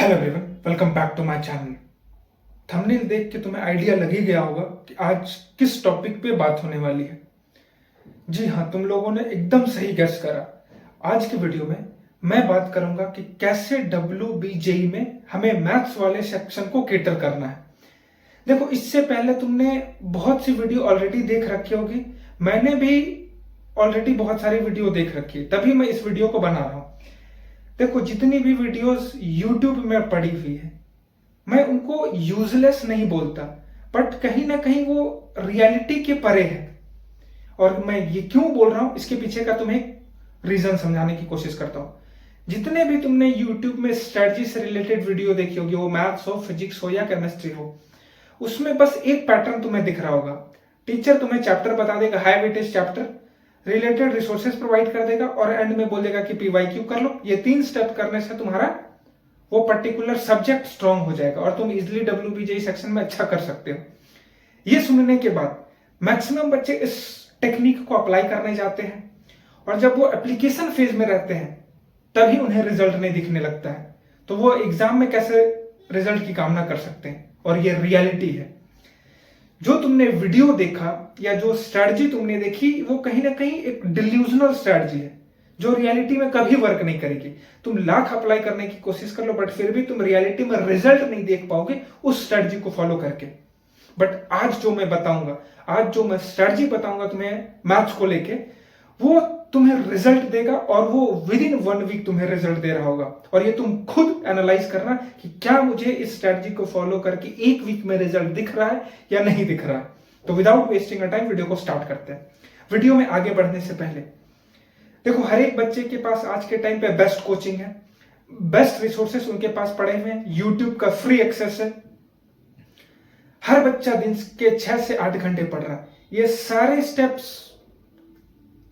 Hello everyone, welcome back to my channel. Thumbnail देख के तुम्हें आइडिया लग ही गया होगा कि आज किस टॉपिक पे बात होने वाली है। जी हाँ, तुम लोगों ने एकदम सही गेस करा। आज की वीडियो में मैं बात करूंगा कि कैसे WBJE में हमें मैथ्स वाले सेक्शन को कैटर करना है। देखो, इससे पहले तुमने बहुत सी वीडियो ऑलरेडी देख रखी होगी। मैंने भी ऑलरेडी बहुत सारी वीडियो देख रखी है, तभी मैं इस वीडियो को बना रहा हूं। देखो, जितनी भी वीडियोस YouTube में पड़ी हुई है, मैं उनको यूजलेस नहीं बोलता, बट कहीं ना कहीं वो रियलिटी के परे है। और मैं ये क्यों बोल रहा हूं, इसके पीछे का तुम्हें रीजन समझाने की कोशिश करता हूं। जितने भी तुमने YouTube में स्ट्रेटजी से रिलेटेड वीडियो देखी होगी, वो मैथ्स हो, फिजिक्स हो या केमिस्ट्री हो, उसमें बस एक पैटर्न तुम्हें दिख रहा होगा। टीचर तुम्हें चैप्टर बता देगा, high weightage chapter, related resources provide कर देगा और एंड में बोल देगा कि PYQ कर लो। ये 3 स्टेप करने से तुम्हारा वो पर्टिकुलर सब्जेक्ट स्ट्रांग हो जाएगा और तुम इजिली WBJE सेक्शन में अच्छा कर सकते हो। ये सुनने के बाद मैक्सिमम बच्चे इस टेक्निक को अप्लाई करने जाते हैं और जब वो एप्लीकेशन फेज में रहते हैं तभी उन्हें रिजल्ट नहीं दिखने लगता है। तो वो एग्जाम में कैसे रिजल्ट की कामना कर सकते हैं, और ये रियलिटी है। जो तुमने वीडियो देखा या जो स्ट्रेटजी तुमने देखी, वो कहीं ना कहीं एक डिल्यूजनल स्ट्रेटजी है जो रियलिटी में कभी वर्क नहीं करेगी। तुम लाख अप्लाई करने की कोशिश कर लो, बट फिर भी तुम रियलिटी में रिजल्ट नहीं देख पाओगे उस स्ट्रेटजी को फॉलो करके। बट आज जो मैं बताऊंगा, आज जो मैं स्ट्रेटजी बताऊंगा तुम्हें मैथ्स को लेके, वो तुम्हें रिजल्ट देगा और वो विद इन 1 वीक तुम्हें रिजल्ट दे रहा होगा। और ये तुम खुद एनालाइज करना कि क्या मुझे इस स्ट्रेटजी को फॉलो करके 1 वीक में रिजल्ट दिख रहा है या नहीं दिख रहा है। तो without wasting a time video को स्टार्ट करते हैं। वीडियो में आगे बढ़ने से पहले देखो, हर एक बच्चे के पास आज के टाइम पे बेस्ट कोचिंग है, बेस्ट रिसोर्सेस उनके पास पड़े हुए हैं, यूट्यूब का फ्री एक्सेस है। हर बच्चा दिन के 6 से 8 घंटे पढ़ रहा है। ये सारे स्टेप्स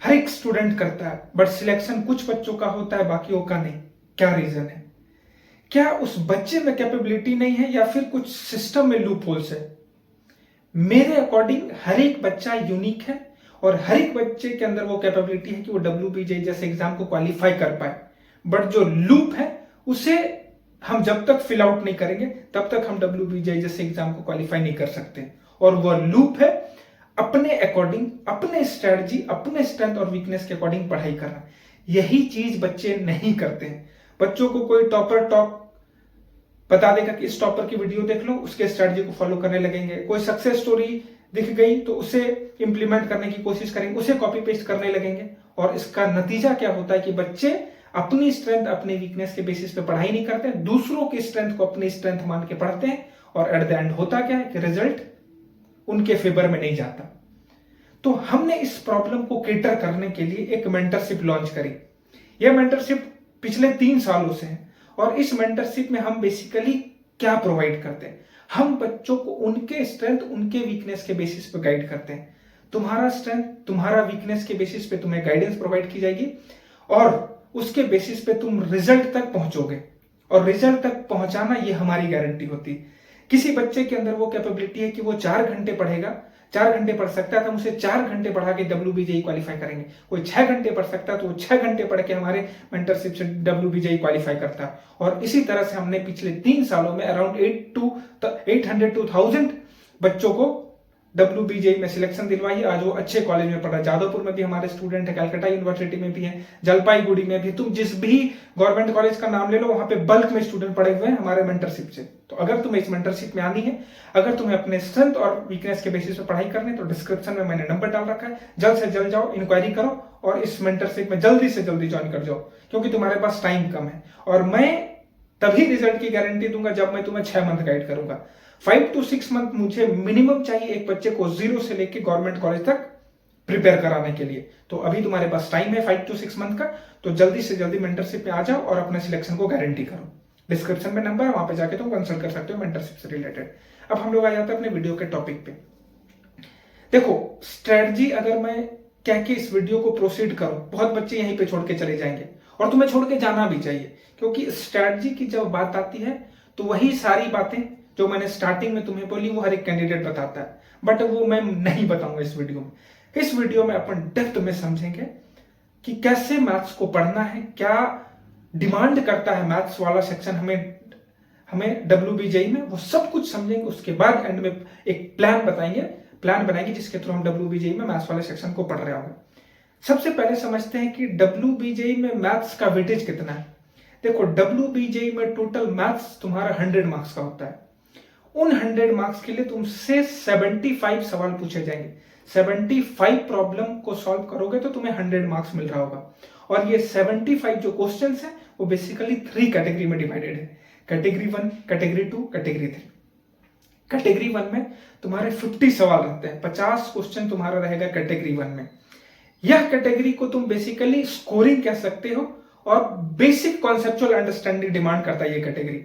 हर एक स्टूडेंट करता है, बट सिलेक्शन कुछ बच्चों का होता है, बाकियों का नहीं। क्या रीजन है? क्या उस बच्चे में कैपेबिलिटी नहीं है या फिर कुछ सिस्टम में लूप होल्स है? मेरे अकॉर्डिंग हर एक बच्चा यूनिक है और हर एक बच्चे के अंदर वो कैपेबिलिटी है कि वो WBJE जैसे एग्जाम को क्वालिफाई कर पाए। बट जो लूप है उसे हम जब तक फिल आउट नहीं करेंगे तब तक हम WBJE जैसे एग्जाम को क्वालिफाई नहीं कर सकते। और वह लूप है अपने अकॉर्डिंग, अपने स्ट्रेटजी, अपने स्ट्रेंथ और वीकनेस के अकॉर्डिंग पढ़ाई करना। यही चीज बच्चे नहीं करते हैं। बच्चों को कोई टॉपर टॉप बता देगा कि इस टॉपर की वीडियो देख लो, उसके स्ट्रेटजी को फॉलो करने लगेंगे। कोई सक्सेस स्टोरी दिख गई तो उसे इंप्लीमेंट करने की कोशिश करेंगे, उसे कॉपी पेस्ट करने लगेंगे। और इसका नतीजा क्या होता है कि बच्चे अपनी स्ट्रेंथ, अपनी वीकनेस के बेसिस पे पढ़ाई नहीं करते, दूसरों की स्ट्रेंथ को अपनी स्ट्रेंथ मान के पढ़ते हैं। और एट द एंड होता क्या है कि रिजल्ट उनके फेवर में नहीं जाता। तो हमने इस प्रॉब्लम को कैटर करने के लिए एक मेंटरशिप लॉन्च करी। यह मेंटरशिप पिछले 3 सालों से है और इस मेंटरशिप में हम बेसिकली क्या प्रोवाइड करते हैं, हम बच्चों को उनके स्ट्रेंथ, उनके वीकनेस के बेसिस पे गाइड करते हैं। तुम्हारा स्ट्रेंथ, तुम्हारा वीकनेस के बेसिस पे तुम्हें गाइडेंस प्रोवाइड की जाएगी और उसके बेसिस पे तुम रिजल्ट तक पहुंचोगे। और रिजल्ट तक पहुंचाना ये हमारी गारंटी होती है। किसी बच्चे के अंदर वो कैपेबिलिटी है कि वो 4 घंटे पढ़ेगा, 4 घंटे पढ़ सकता है तो हम उसे 4 घंटे पढ़ा के WBJE क्वालिफाई करेंगे। कोई 6 घंटे पढ़ सकता है तो वो 6 घंटे पढ़ के हमारे मेंटरशिप से WBJE क्वालिफाई करता है। और इसी तरह से हमने पिछले 3 सालों में अराउंड 800 to 1000 बच्चों को WBJE में सिलेक्शन दिलवाई। आज वो अच्छे कॉलेज में पढ़ रहा है। जादवपुर में भी हमारे स्टूडेंट है, कलकत्ता यूनिवर्सिटी में भी है, जलपाईगुड़ी में भी। तुम जिस भी गवर्नमेंट कॉलेज का नाम ले लो, वहां पे बल्क में स्टूडेंट पढ़े हुए हैं हमारे मेंटरशिप से। तो अगर तुम्हें इस मेंटरशिप में आनी है, अगर तुम्हें अपने स्ट्रेंथ और वीकनेस के बेसिस पे पढ़ाई करनी है, तो डिस्क्रिप्शन में मैंने नंबर डाल रखा है। जल्द से जल्द जाओ, इंक्वायरी करो और इस मेंटरशिप में जल्दी से जल्दी ज्वाइन कर जाओ, क्योंकि तुम्हारे पास टाइम कम है। और मैं तभी रिजल्ट की गारंटी दूंगा जब मैं तुम्हें 6 मंथ गाइड करूंगा। 5 to 6 मंथ मुझे मिनिमम चाहिए एक बच्चे को 0 से लेके गवर्नमेंट कॉलेज तक प्रिपेयर कराने के लिए। तो अभी तुम्हारे पास टाइम है 5 to 6 मंथ का, तो जल्दी से जल्दी मेंटरशिप में आ जाओ और अपने सिलेक्शन को गारंटी करो। डिस्क्रिप्शन में नंबर है, वहां पे जाके तुम कंसल्ट कर सकते हो मेंटरशिप से रिलेटेड। अब हम लोग आ जाते हैं अपने वीडियो के टॉपिक पे। देखो, स्ट्रेटजी अगर मैं कह के इस वीडियो को प्रोसीड करूं, बहुत बच्चे यहीं पे छोड़ के चले जाएंगे और तुम्हें छोड़ के जाना भी चाहिए, क्योंकि स्ट्रेटजी की जब बात आती है तो वही सारी बातें जो मैंने स्टार्टिंग में तुम्हें बोली वो हर एक कैंडिडेट बताता है, बट वो मैं नहीं बताऊंगा इस वीडियो में। इस वीडियो में अपन डेप्थ में समझेंगे कि कैसे मैथ्स को पढ़ना है, क्या डिमांड करता है मैथ्स वाला सेक्शन हमें हमें WBJE में वो सब कुछ समझेंगे, उसके बाद एंड में एक प्लान बनाएंगे जिसके थ्रू हम WBJE में मैथ्स वाले सेक्शन को पढ़ रहे होंगे। सबसे पहले समझते हैं कि WBJE में मैथ्स का वेटेज कितना है। देखो, WBJE में टोटल मैथ्स तुम्हारा 100 मार्क्स का होता है। उन 100 मार्क्स के लिए तुमसे 75 सवाल पूछे जाएंगे। 75 प्रॉब्लम को सॉल्व करोगे तो तुम्हें 100 मार्क्स मिल रहा होगा। और ये 75 जो क्वेश्चंस हैं वो बेसिकली 3 कैटेगरी में डिवाइडेड है, कैटेगरी 1, कैटेगरी 2, कैटेगरी 3। कैटेगरी 1 में तुम्हारे 50 सवाल रहते हैं, 50 क्वेश्चन तुम्हारा रहेगा कैटेगरी 1 में। यह कैटेगरी को तुम बेसिकली स्कोरिंग कह सकते हो और बेसिक कॉन्सेप्चुअल अंडरस्टैंडिंग डिमांड करता है ये कैटेगरी।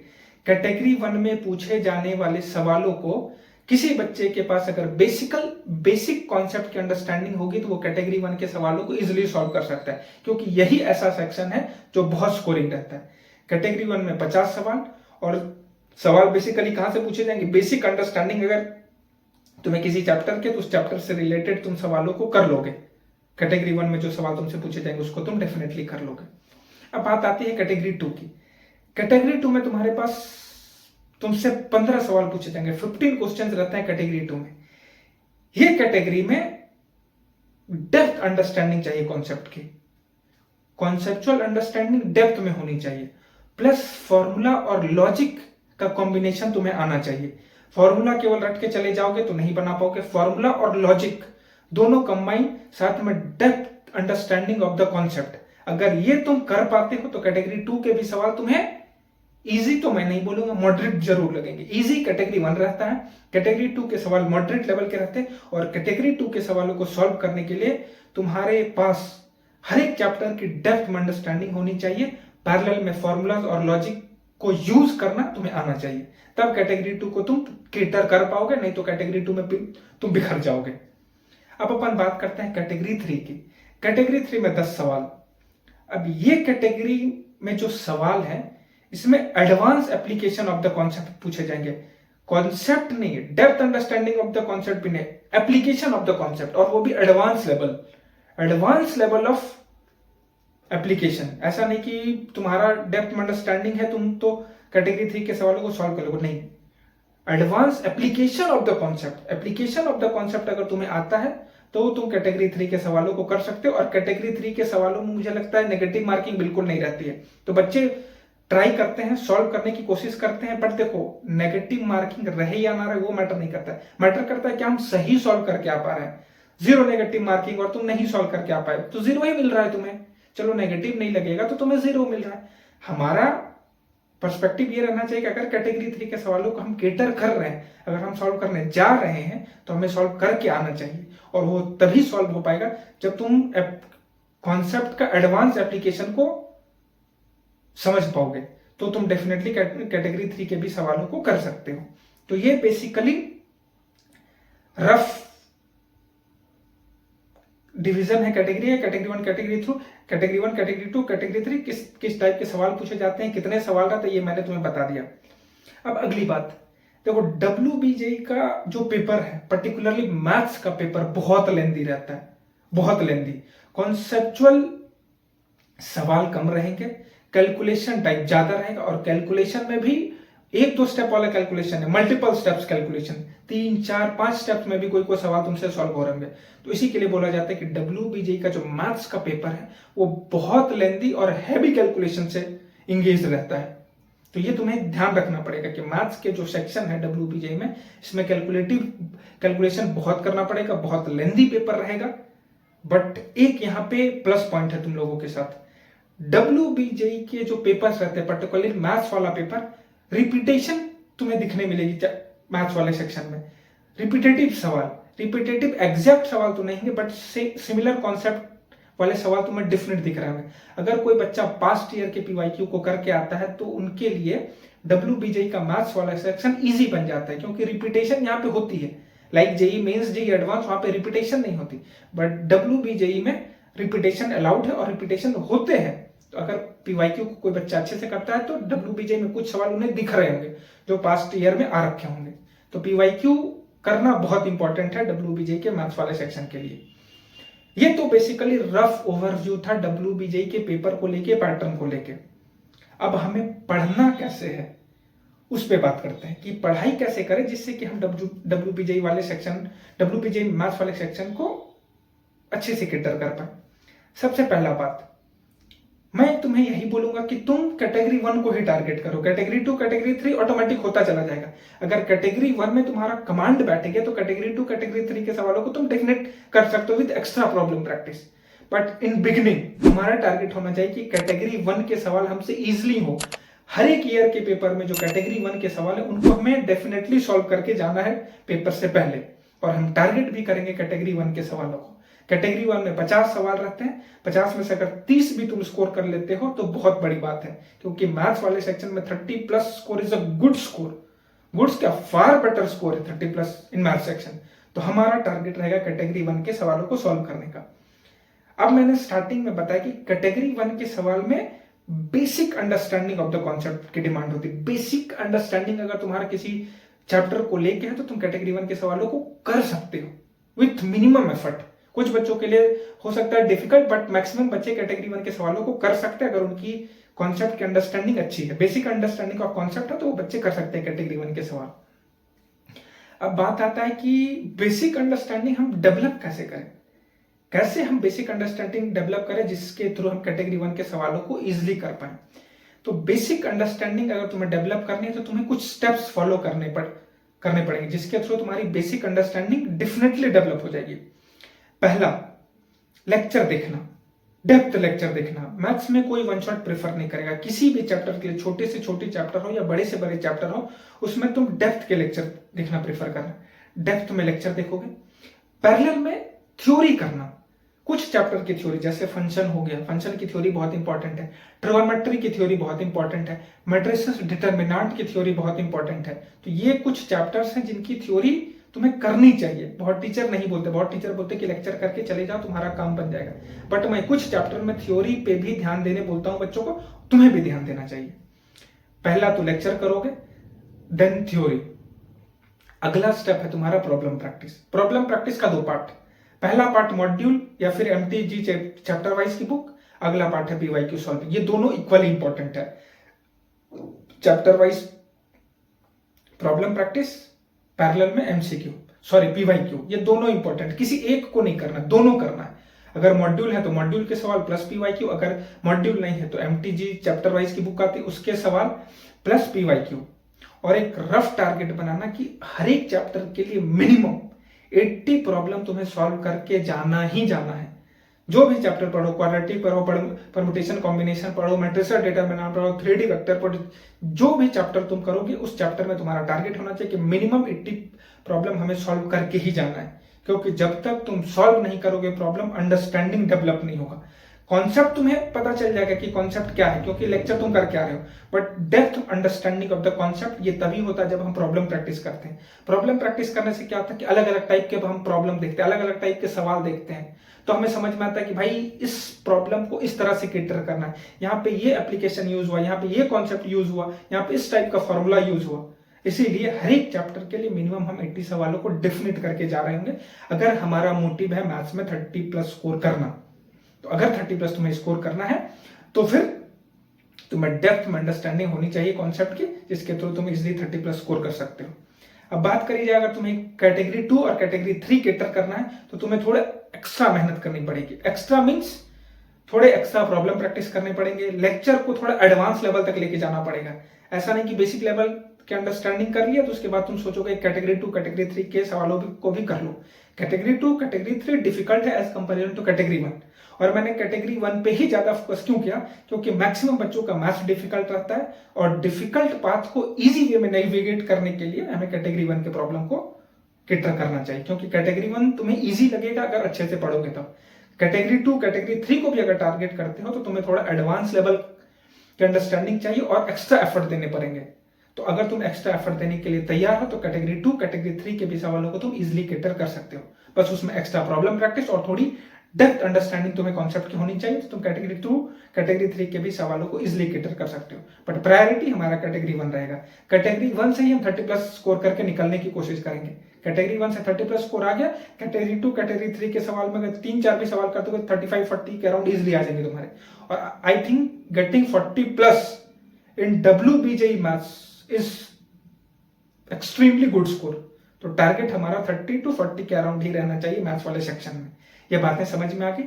कैटेगरी 1 में पूछे जाने वाले सवालों को किसी बच्चे के पास अगर बेसिक कॉन्सेप्ट की अंडरस्टैंडिंग होगी तो वो कैटेगरी 1 के सवालों को इजीली सॉल्व कर सकता है, क्योंकि यही ऐसा सेक्शन है जो बहुत स्कोरिंग रहता है। कैटेगरी 1 में 50 सवाल, और सवाल बेसिकली कहां से पूछे जाएंगे, बेसिक अंडरस्टैंडिंग अगर तुम्हें किसी चैप्टर के तो उस चैप्टर से रिलेटेड तुम सवालों को कर लोगे। कैटेगरी 1 में जो सवाल तुमसे पूछे जाएंगे उसको तुम डेफिनेटली कर लोगे। अब बात आती है कैटेगरी 2 की। कैटेगरी 2 में तुम्हारे पास तुमसे 15 सवाल पूछे जाएंगे, 15 क्वेश्चंस रहते हैं कैटेगरी 2 में। ये कैटेगरी में डेप्थ अंडरस्टैंडिंग चाहिए कॉन्सेप्ट की, कॉन्सेप्चुअल अंडरस्टैंडिंग डेप्थ में होनी चाहिए, प्लस फॉर्मूला और लॉजिक का कॉम्बिनेशन तुम्हें आना चाहिए। फॉर्मूला केवल रट के चले जाओगे तो नहीं बना पाओगे, फॉर्मूला और लॉजिक दोनों कंबाइन, साथ में depth understanding of the concept, अगर ये तुम कर पाते हो तो कैटेगरी 2 के भी सवाल तुम्हें इजी तो मैं नहीं बोलूंगा, मॉडरेट जरूर लगेंगे। इजी कैटेगरी 1 रहता है, कैटेगरी 2 के सवाल मॉडरेट लेवल के रहते हैं, और कैटेगरी 2 के सवालों को सॉल्व करने के लिए तुम्हारे पास हर एक चैप्टर की डेप्थ में अंडरस्टैंडिंग होनी चाहिए, पैरेलल में फॉर्मूलाज और लॉजिक को यूज करना तुम्हें आना चाहिए, तब कैटेगरी 2 को तुम केटर कर पाओगे, नहीं तो कैटेगरी 2 में तुम बिखर जाओगे। अब अपन बात करते हैं कैटेगरी 3 की। कैटेगरी 3 में 10 सवाल। अब ये कैटेगरी में जो सवाल है इसमें advance application of the concept पूछे जाएंगे। कॉन्सेप्ट नहीं, depth understanding of the concept भी नहीं, एप्लीकेशन ऑफ द कॉन्सेप्ट, और वो भी एडवांस लेवल ऑफ एप्लीकेशन। ऐसा नहीं कि तुम्हारा डेप्थ में अंडरस्टैंडिंग है तुम तो कैटेगरी 3 के सवालों को सॉल्व कर लोगे, नहीं, advance application of the concept. Application of the concept अगर तुम्हें आता है तो तुम कैटेगरी 3 के सवालों को कर सकते हो। और कैटेगरी 3 के सवालों में मुझे लगता है नेगेटिव मार्किंग बिल्कुल नहीं रहती है, तो बच्चे ट्राई करते हैं, सॉल्व करने की कोशिश करते हैं, बट देखो नेगेटिव मार्किंग रहे या ना रहे वो मैटर नहीं करता है, मैटर करता है कि हम सही सॉल्व करके आ पा रहे हैं। 0 नेगेटिव मार्किंग और तुम नहीं सॉल्व करके आ पाए तो 0 ही मिल रहा है तुम्हें, चलो नेगेटिव नहीं लगेगा तो तुम्हें 0 मिल रहा है। हमारा पर्सपेक्टिव ये रहना चाहिए कि अगर कैटेगरी 3 के सवालों को हम केटर कर रहे हैं, अगर हम सॉल्व करने जा रहे हैं तो हमें सॉल्व करके आना चाहिए, और वो तभी सॉल्व हो पाएगा जब तुम कॉन्सेप्ट का एडवांस एप्लीकेशन को समझ पाओगे, तो तुम डेफिनेटली कैटेगरी 3 के भी सवालों को कर सकते हो। तो ये बेसिकली रफ डिवीजन है कैटेगरी है, category 1, category 2, category 1, category 2, category 3, किस टाइप के सवाल पूछे जाते हैं, कितने सवाल रहते हैं, ये मैंने तुम्हें बता दिया। अब अगली बात देखो, WBJE का जो पेपर है, पर्टिकुलरली मैथ्स का पेपर बहुत लेंदी रहता है, बहुत लेंदी। कॉन्सेप्चुअल सवाल कम रहेंगे, कैलकुलेशन टाइप ज्यादा रहेगा, और कैलकुलेशन में भी 1-2 स्टेप वाला कैलकुलेशन है, मल्टीपल स्टेप्स कैलकुलेशन, 3, 4, 5 स्टेप्स में भी कोई सवाल तुमसे सॉल्व हो रहे हैं। तो इसी के लिए बोला जाता है कि WBJE का जो मैथ्स का पेपर है वो बहुत लेंदी और हैवी कैलकुलेशन से इंगेज रहता है। तो ये तुम्हें ध्यान रखना पड़ेगा कि मैथ्स के जो सेक्शन है WBJE में, इसमें कैलकुलेशन बहुत करना पड़ेगा, बहुत लेंदी पेपर रहेगा। बट एक यहाँ पे प्लस पॉइंट है तुम लोगों के साथ, WBJE के जो पेपर्स रहते हैं, पर्टिकुलरली मैथ्स वाला पेपर, रिपीटेशन तुम्हें दिखने मिलेगी मैथ्स वाले सेक्शन में। रिपीटेटिव सवाल, रिपीटेटिव एग्जैक्ट सवाल तो नहीं है, बट सिमिलर कॉन्सेप्ट वाले सवाल तुम्हें डिफरेंट दिख रहे हैं। अगर कोई बच्चा पास्ट ईयर के PYQ को करके आता है तो उनके लिए WBJE का मैथ्स वाला सेक्शन इजी बन जाता है, क्योंकि रिपीटेशन यहाँ पे होती है। Like JEE Mains, JEE advance, वहां पे रिपीटेशन नहीं होती, बट WBJE में रिपीटेशन अलाउड है और रिपीटेशन होते हैं। तो अगर PYQ को कोई बच्चा अच्छे से करता है तो WBJE में कुछ सवाल उन्हें दिख रहे होंगे जो पास्ट ईयर में आ रखे होंगे। तो PYQ करना बहुत इंपॉर्टेंट है WBJE के मैथ्स वाले सेक्शन के लिए। ये तो बेसिकली रफ ओवरव्यू था WBJE के पेपर को लेके, पैटर्न को लेके। अब हमें पढ़ना कैसे है उस पे बात करते हैं कि पढ़ाई कैसे करें जिससे कि हम डब्ल्यूपीजेई वाले सेक्शन, डब्ल्यूपीजेई मैथ्स वाले सेक्शन को अच्छे से कैटर कर पाए। सबसे पहला बात, मैं तुम्हें यही बोलूंगा कि तुम कैटेगरी 1 को ही टारगेट करो। कैटेगरी 2 कैटेगरी 3 ऑटोमेटिक होता चला जाएगा। अगर कैटेगरी 1 में तुम्हारा कमांड बैठ गया तो कैटेगरी 2 कैटेगरी 3 के सवालों को तुम डेफिनेट कर सकते हो with extra problem practice. But in beginning तुम्हारा टारगेट होना चाहिए कि कैटेगरी 1 के सवाल हमसे इजिली हो। हर एक ईयर के पेपर में जो कैटेगरी 1 के सवाल है उनको हमें डेफिनेटली सॉल्व करके जाना है पेपर से पहले, और हम टारगेट भी करेंगे कैटेगरी 1 के सवालों को। कैटेगरी 1 में 50 सवाल रहते हैं, 50 में से अगर 30 भी तुम स्कोर कर लेते हो तो बहुत बड़ी बात है, क्योंकि मैथ्स वाले सेक्शन में 30+ score is a good score. Goods क्या, फार बेटर स्कोर है 30+ इन मैथ्स सेक्शन। तो हमारा टारगेट रहेगा कैटेगरी 1 के सवालों को सॉल्व करने का। अब मैंने स्टार्टिंग में बताया कि कैटेगरी 1 के सवाल में basic understanding of the concept की डिमांड होती है। बेसिक अंडरस्टैंडिंग अगर तुम्हारा किसी चैप्टर को लेके है तो तुम कैटेगरी 1 के सवालों को कर सकते हो विथ मिनिमम एफर्ट। कुछ बच्चों के लिए हो सकता है डिफिकल्ट, बट मैक्सिमम बच्चे कैटेगरी 1 के सवालों को कर सकते हैं अगर उनकी कॉन्सेप्ट की अंडरस्टैंडिंग अच्छी है। बेसिक अंडरस्टैंडिंग ऑफ कॉन्सेप्ट है तो वो बच्चे कर सकते हैं कैटेगरी 1 के सवाल। अब बात आता है कि बेसिक अंडरस्टैंडिंग हम डेवलप कैसे करें, कैसे हम बेसिक अंडरस्टैंडिंग डेवलप करें जिसके थ्रू हम कैटेगरी 1 के सवालों को इजिली कर पाए। तो बेसिक अंडरस्टैंडिंग अगर तुम्हें डेवलप करनी है तो तुम्हें कुछ स्टेप्स फॉलो करने पड़ेंगे जिसके थ्रू तुम्हारी बेसिक अंडरस्टैंडिंग डेफिनेटली डेवलप हो जाएगी। पहला, लेक्चर देखना, डेप्थ लेक्चर देखना। मैथ्स में कोई वन शॉट प्रेफर नहीं करेगा। किसी भी चैप्टर के लिए, छोटे से छोटे चैप्टर हो या बड़े से बड़े चैप्टर हो, उसमें तुम डेप्थ के लेक्चर देखना प्रेफर करना। डेप्थ में लेक्चर देखोगे। पैरेलल में थ्योरी करना। कुछ चैप्टर की थ्योरी जैसे फंक्शन हो गया, फंक्शन की थ्योरी बहुत इंपॉर्टेंट है। ट्रिगोनोमेट्री की थ्योरी बहुत इंपॉर्टेंट है। मैट्रिसेस डिटरमिनेंट की थ्योरी बहुत इंपॉर्टेंट है। तो ये कुछ चैप्टर्स हैं जिनकी थ्योरी तुम्हें करनी चाहिए। बहुत टीचर नहीं बोलते, बहुत टीचर बोलते कि लेक्चर करके चले जाओ तुम्हारा काम बन जाएगा, बट मैं कुछ चैप्टर में थ्योरी पे भी ध्यान देने बोलता हूं बच्चों को, तुम्हें भी ध्यान देना चाहिए। पहला तो लेक्चर करोगे, देन थ्योरी। अगला स्टेप है तुम्हारा प्रॉब्लम प्रैक्टिस। प्रॉब्लम प्रैक्टिस का 2 पार्ट। पहला पार्ट मॉड्यूल या फिर एमटीजी चैप्टर वाइज की बुक, अगला पार्ट है पीवाईक्यू सॉल्विंग। ये दोनों इक्वली इंपॉर्टेंट है। Chapter wise problem practice, parallel में एमसीक्यू, सॉरी पीवाईक्यू, ये दोनों इंपॉर्टेंट। किसी एक को नहीं करना, दोनों करना है। अगर मॉड्यूल है तो मॉड्यूल के सवाल प्लस पीवाईक्यू, अगर मॉड्यूल नहीं है तो एमटीजी चैप्टर वाइज की बुक आती है उसके सवाल प्लस पीवाईक्यू। और एक रफ टारगेट बनाना कि हर एक चैप्टर के लिए मिनिमम 80 प्रॉब्लम तुम्हें सॉल्व करके जाना ही जाना है। जो भी चैप्टर पढ़ो, क्वाड्रेटिक पढ़ो, परम्यूटेशन कॉम्बिनेशन पढ़ो, मैट्रिसेस डिटरमिनेंट पढ़ो, 3D वेक्टर पढ़ो, जो भी चैप्टर तुम करोगे उस चैप्टर में तुम्हारा टारगेट होना चाहिए कि मिनिमम 80 प्रॉब्लम हमें सॉल्व करके ही जाना है। क्योंकि जब तक तुम सॉल्व नहीं करोगे प्रॉब्लम, अंडरस्टैंडिंग डेवलप नहीं होगा। कॉन्सेप्ट तुम्हें पता चल जाएगा कि कॉन्सेप्ट क्या है, क्योंकि लेक्चर तुम करके आ रहे हो, but depth understanding of the concept ये तभी होता है जब हम प्रॉब्लम प्रैक्टिस करते हैं। प्रॉब्लम प्रैक्टिस करने से क्या होता है कि अलग अलग टाइप के हम प्रॉब्लम देखते हैं, अलग अलग टाइप के सवाल देखते हैं, तो हमें समझ में आता है कि भाई इस प्रॉब्लम को इस तरह से कैटर करना है, यहाँ पे ये एप्लीकेशन यूज हुआ, यहाँ पे ये कॉन्सेप्ट यूज हुआ, यहाँ पे इस टाइप का फॉर्मूला यूज हुआ। इसीलिए हर एक चैप्टर के लिए मिनिमम हम 80 सवालों को डेफिनेट करके जा रहे होंगे अगर हमारा मोटिव है मैथ्स में 30+ स्कोर करना। तो अगर 30+ तुम्हें स्कोर करना है तो फिर तुम्हें डेप्थ में अंडरस्टैंडिंग होनी चाहिए कॉन्सेप्ट की, जिसके थ्रू तुम इजिली 30+ स्कोर कर सकते हो। अब बात करी जाए अगर तुम्हें कैटेगरी 2 और कैटेगरी 3 कैटर करना है तो तुम्हें थोड़ा एक्स्ट्रा मेहनत करनी पड़ेगी। एक्स्ट्रा मींस थोड़े एक्स्ट्रा प्रॉब्लम प्रैक्टिस करने पड़ेंगे, लेक्चर को थोड़ा एडवांस लेवल तक लेके जाना पड़ेगा। ऐसा नहीं कि बेसिक लेवल की अंडरस्टैंडिंग कर लिया तो उसके बाद तुम सोचोगे कैटेगरी 2 कैटेगरी 3 के सवालों को भी कर लो। कैटेगरी 2 कैटेगरी 3 डिफिकल्ट है एज कंपेरिजन टू कैटेगरी 1, और मैंने कैटेगरी 1 पे ही ज्यादा फोकस क्यों किया, क्योंकि मैक्सिमम बच्चों का मैथ्स डिफिकल्ट रहता है और डिफिकल्ट पाथ को इजी वे में नेविगेट करने के लिए हमें कैटेगरी 1 के प्रॉब्लम को कैटर करना चाहिए, क्योंकि कैटेगरी 1 तुम्हें इजी लगेगा अगर अच्छे से पढ़ोगे तो। कैटेगरी 2 कैटेगरी 3 को भी अगर टारगेट करते हो तो तुम्हें थोड़ा एडवांस लेवल की अंडरस्टैंडिंग चाहिए और एक्स्ट्रा एफर्ट देने पड़ेंगे। तो अगर तुम एक्स्ट्रा एफर्ट देने के लिए तैयार हो तो कैटेगरी 2 कैटेगरी 3 के भी सवालों को तुम इजिली कैटर कर सकते हो, बस उसमें एक्स्ट्रा प्रॉब्लम प्रैक्टिस और थोड़ी डेप्थ अंडरस्टैंडिंग तुम्हें कॉन्सेप्ट की होनी चाहिए, तो तुम कैटेगरी 2 कैटेगरी 3 के भी सवालों को इजिली कैटर कर सकते हो। बट प्रायोरिटी हमारा कैटेगरी 1 रहेगा। कैटेगरी 1 से ही हम 30+ स्कोर करके निकलने की कोशिश करेंगे। कैटेगरी 1 से 30+ स्कोर आ गया, कैटेगरी 2 कैटेगरी 3 के सवाल में अगर 3-4 भी सवाल करते हो 35-40 के अराउंड इजिली आ जाएंगे तुम्हारे। और I think getting 40+ in WBJE maths is extremely good score. तो टारगेट हमारा 30 to 40 के अराउंड ही रहना चाहिए मैथ्स वाले सेक्शन में। ये बातें समझ में आ गई।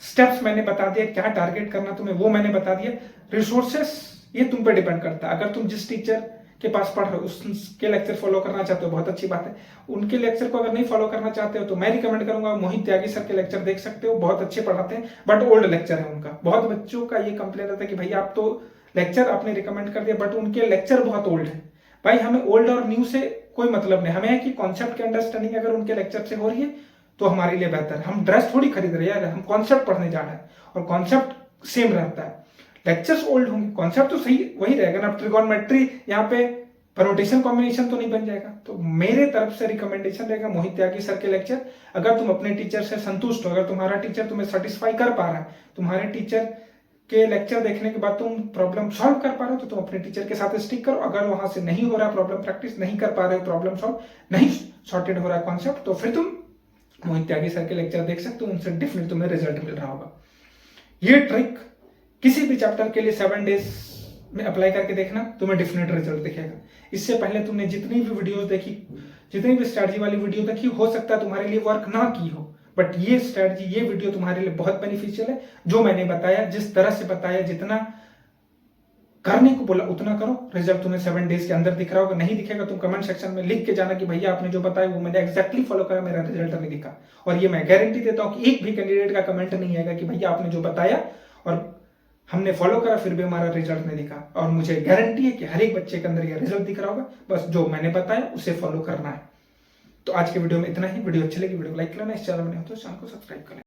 स्टेप्स मैंने बता दिया, क्या टारगेट करना तुम्हें वो मैंने बता दिया। रिसोर्सेस ये तुम पे डिपेंड करता है। अगर तुम जिस टीचर के पास पढ़ रहे हो उसके लेक्चर फॉलो करना चाहते हो, बहुत अच्छी बात है। उनके लेक्चर को अगर नहीं फॉलो करना चाहते हो तो मैं रिकमेंड करूंगा मोहित त्यागी सर के लेक्चर देख सकते हो, बहुत अच्छे पढ़ाते हैं, बट ओल्ड लेक्चर है उनका। बहुत बच्चों का ये कंप्लेन रहता है कि भैया आप तो लेक्चर आपने रिकमेंड कर दिया बट उनके लेक्चर बहुत ओल्ड है। भाई हमें ओल्ड और न्यू से कोई मतलब नहीं, हमें है कि कॉन्सेप्ट की अंडरस्टैंडिंग अगर उनके लेक्चर से हो रही है तो हमारे लिए बेहतर है। हम ड्रेस थोड़ी खरीद रहे हैं, हम कॉन्सेप्ट पढ़ने जा रहे हैं और कॉन्सेप्ट सेम रहता है। लेक्चर्स ओल्ड होंगे, कॉन्सेप्ट तो सही वही रहेगा ना। ट्रिगोनोमेट्री यहाँ पे परमुटेशन कॉम्बिनेशन तो नहीं बन जाएगा। तो मेरे तरफ से रिकमेंडेशन रहेगा मोहित त्यागी सर के लेक्चर। अगर तुम अपने टीचर से संतुष्ट हो, अगर तुम्हारा टीचर तुम्हें सेटिस्फाई कर पा रहा है, तुम्हारे टीचर के लेक्चर देखने के बाद तुम प्रॉब्लम सॉल्व कर पा रहे हो तो तुम अपने टीचर के साथ स्टिक करो। अगर वहां से नहीं हो रहा प्रॉब्लम प्रैक्टिस, नहीं कर पा रहे हो प्रॉब्लम सॉल्व, नहीं सॉर्टेड हो रहा है कॉन्सेप्ट, तो फिर तुम मोहित त्यागी सर के लेक्चर देख सकते हो। उनसे डेफिनेटली तुम्हें रिजल्ट मिल रहा होगा। ये ट्रिक किसी भी चैप्टर के लिए 7 डेज में अप्लाई करके देखना, तुम्हें डेफिनेट रिजल्ट दिखेगा। इससे पहले तुमने जितनी भी वीडियोस देखी, जितनी भी स्ट्रैटेजी वाली वीडियो देखी, हो सकता है तुम्हारे लिए वर्क ना की हो, बट ये स्ट्रैटेजी, ये वीडियो तुम्हारे लिए बहुत बेनिफिशियल है। जो मैंने बताया, जिस तरह से बताया, जितना करने को बोला उतना करो। रिजल्ट तुम्हें 7 डेज के अंदर दिख रहा होगा। नहीं दिखेगा तुम कमेंट सेक्शन में लिख के जाना कि भैया आपने जो बताया वो मैंने एक्जैक्टली फॉलो करा, मेरा रिजल्ट नहीं दिखा। और ये मैं गारंटी देता हूं कि एक भी कैंडिडेट का कमेंट नहीं आएगा कि भैया आपने जो बताया और हमने फॉलो करा फिर भी हमारा रिजल्ट नहीं दिखा। और मुझे गारंटी है कि हर एक बच्चे के अंदर ये रिजल्ट दिख रहा होगा। बस जो मैंने बताया उसे फॉलो करना है। तो आज के वीडियो में इतना ही। वीडियो अच्छी लगी वीडियो को लाइक करना, इस चैनल में नहीं हो तो चैनल को सब्सक्राइब करें।